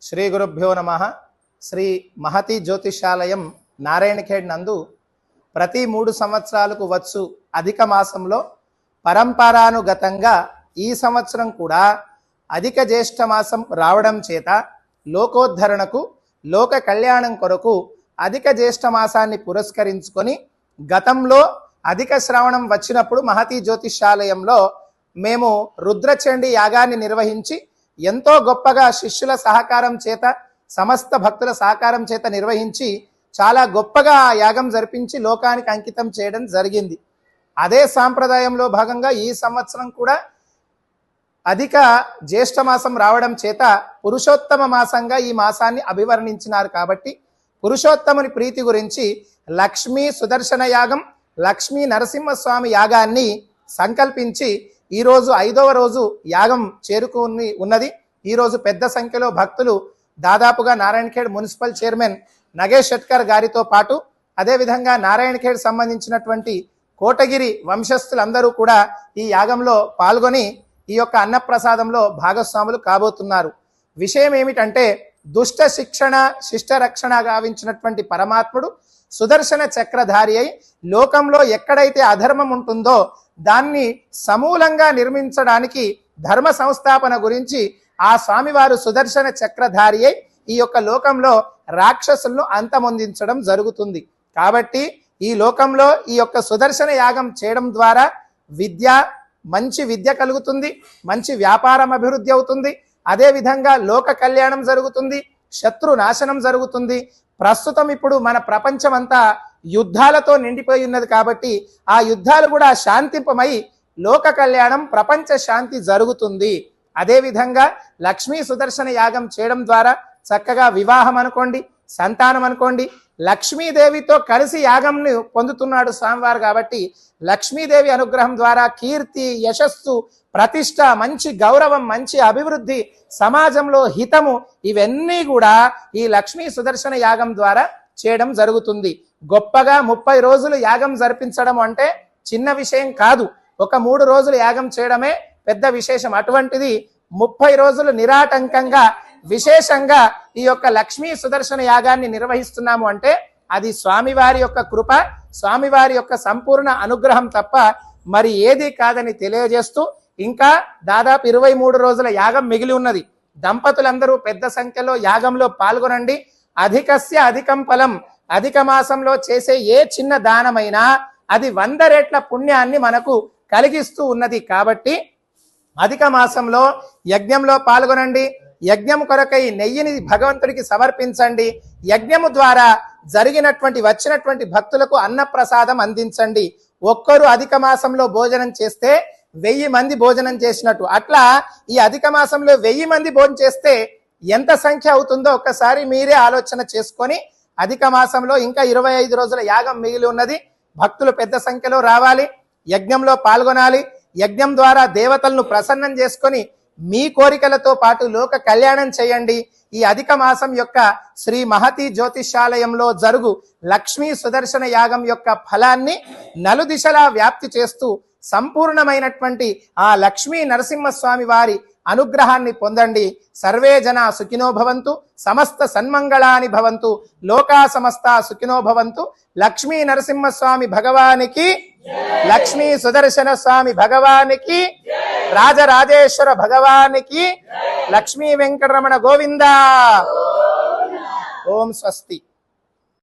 శ్రీ గురుభ్యో నమః. శ్రీ మహతి జ్యోతిషాలయం నారాయణఖేడ్ నందు ప్రతి 3 సంవత్సరాలకు వచ్చు అధిక మాసంలో పరంపరానుగతంగా ఈ సంవత్సరం కూడా అధిక జ్యేష్ఠ మాసం రావడం చేత లోకోద్ధరణకు లోక కళ్యాణం కొరకు అధిక జ్యేష్ఠ మాసాన్ని పురస్కరించుకొని గతంలో అధిక శ్రావణం వచ్చినప్పుడు మహతి జ్యోతిషాలయంలో మేము రుద్రచండి యాగాన్ని నిర్వహించి ఎంతో గొప్పగా శిష్యుల సహకారం చేత సమస్త భక్తుల సహకారం చేత నిర్వహించి చాలా గొప్పగా ఆ యాగం జరిపించి లోకానికి అంకితం చేయడం జరిగింది. అదే సాంప్రదాయంలో భాగంగా ఈ సంవత్సరం కూడా అధిక జ్యేష్ఠ మాసం రావడం చేత పురుషోత్తమ మాసంగా ఈ మాసాన్ని అభివర్ణించినారు. కాబట్టి పురుషోత్తముని ప్రీతి గురించి లక్ష్మీ సుదర్శన యాగం, లక్ష్మీ నరసింహస్వామి యాగాన్ని సంకల్పించి ఈరోజు 5వ రోజు యాగం చేరుకుని ఉన్నది. ఈరోజు పెద్ద సంఖ్యలో భక్తులు దాదాపుగా నారాయణఖేడ్ మున్సిపల్ చైర్మన్ నగేష్ షెట్కర్ గారితో పాటు అదేవిధంగా నారాయణఖేడ్ సంబంధించినటువంటి కోటగిరి వంశస్థులందరూ కూడా ఈ యాగంలో పాల్గొని ఈ యొక్క అన్నప్రసాదంలో భాగస్వాములు కాబోతున్నారు. విషయం ఏమిటంటే దుష్ట శిక్షణ శిష్ట రక్షణ గావించినటువంటి పరమాత్ముడు సుదర్శన చక్రధారి అయి లోకంలో ఎక్కడైతే అధర్మం ఉంటుందో దాన్ని సమూలంగా నిర్మించడానికి ధర్మ సంస్థాపన గురించి ఆ స్వామివారు సుదర్శన చక్రధారి అయి ఈ యొక్క లోకంలో రాక్షసులను అంతమొందించడం జరుగుతుంది. కాబట్టి ఈ లోకంలో ఈ యొక్క సుదర్శన యాగం చేయడం ద్వారా మంచి విద్య కలుగుతుంది, మంచి వ్యాపారం అభివృద్ధి అవుతుంది, అదేవిధంగా లోక కళ్యాణం జరుగుతుంది, శత్రు నాశనం జరుగుతుంది. ప్రస్తుతం ఇప్పుడు మన ప్రపంచం అంతా యుద్ధాలతో నిండిపోయి ఉన్నది. కాబట్టి ఆ యుద్ధాలు కూడా శాంతింపమై లోక కళ్యాణం ప్రపంచ శాంతి జరుగుతుంది. అదేవిధంగా లక్ష్మీ సుదర్శన యాగం చేయడం ద్వారా చక్కగా వివాహం అనుకోండి, సంతానం అనుకోండి, లక్ష్మీదేవితో కలిసి యాగంను పొందుతున్నాడు స్వామివారు. కాబట్టి లక్ష్మీదేవి అనుగ్రహం ద్వారా కీర్తి, యశస్సు, ప్రతిష్ట, మంచి గౌరవం, మంచి అభివృద్ధి, సమాజంలో హితము ఇవన్నీ కూడా ఈ లక్ష్మీ సుదర్శన యాగం ద్వారా చేయడం జరుగుతుంది. గొప్పగా 30 రోజులు యాగం జరిపించడం అంటే చిన్న విషయం కాదు. ఒక 3 రోజులు యాగం చేయడమే పెద్ద విశేషం. అటువంటిది 30 రోజులు నిరాటంకంగా విశేషంగా ఈ యొక్క లక్ష్మీ సుదర్శన యాగాన్ని నిర్వహిస్తున్నాము అంటే అది స్వామివారి యొక్క కృప, స్వామివారి యొక్క సంపూర్ణ అనుగ్రహం తప్ప మరి ఏది కాదని తెలియజేస్తూ ఇంకా దాదాపు 23 రోజుల యాగం మిగిలి ఉన్నది. దంపతులందరూ పెద్ద సంఖ్యలో యాగంలో పాల్గొనండి. అధికస్య అధికం ఫలం. అధిక మాసంలో చేసే ఏ చిన్న దానమైనా అది 100 రెట్ల పుణ్యాన్ని మనకు కలిగిస్తూ ఉన్నది. కాబట్టి అధిక మాసంలో యజ్ఞంలో పాల్గొనండి. యజ్ఞం కొరకై నెయ్యిని భగవంతుడికి సమర్పించండి. యజ్ఞము ద్వారా వచ్చినటువంటి భక్తులకు అన్నప్రసాదం అందించండి. ఒక్కరు అధిక మాసంలో భోజనం చేస్తే 1000 మంది భోజనం చేసినట్టు. అట్లా ఈ అధిక మాసంలో 1000 మంది భోజనం చేస్తే ఎంత సంఖ్య అవుతుందో ఒక్కసారి మీరే ఆలోచన చేసుకొని అధిక మాసంలో ఇంకా 25 రోజుల యాగం మిగిలి ఉన్నది. భక్తులు పెద్ద సంఖ్యలో రావాలి, యజ్ఞంలో పాల్గొనాలి. యజ్ఞం ద్వారా దేవతలను ప్రసన్నం చేసుకొని మీ కోరికలతో పాటు లోక కళ్యాణం చేయండి. ఈ అధిక మాసం యొక్క శ్రీ మహతి జ్యోతిషాలయంలో జరుగు లక్ష్మీ సుదర్శన యాగం యొక్క ఫలాన్ని నలుదిశలా వ్యాప్తి చేస్తూ సంపూర్ణమైనటువంటి ఆ లక్ష్మీ నరసింహస్వామి వారి అనుగ్రహాన్ని పొందండి. సర్వే జన సుఖినో భవంతు, సమస్త సన్మంగళాని భవంతు, లోకా సమస్త సుఖినో భవంతు. లక్ష్మీ నరసింహస్వామి భగవానికి, లక్ష్మీ సుదర్శన స్వామి భగవానికి, రాజరాజేశ్వర భగవానికి, లక్ష్మీ వెంకటరమణ గోవింద. ఓం స్వస్తి.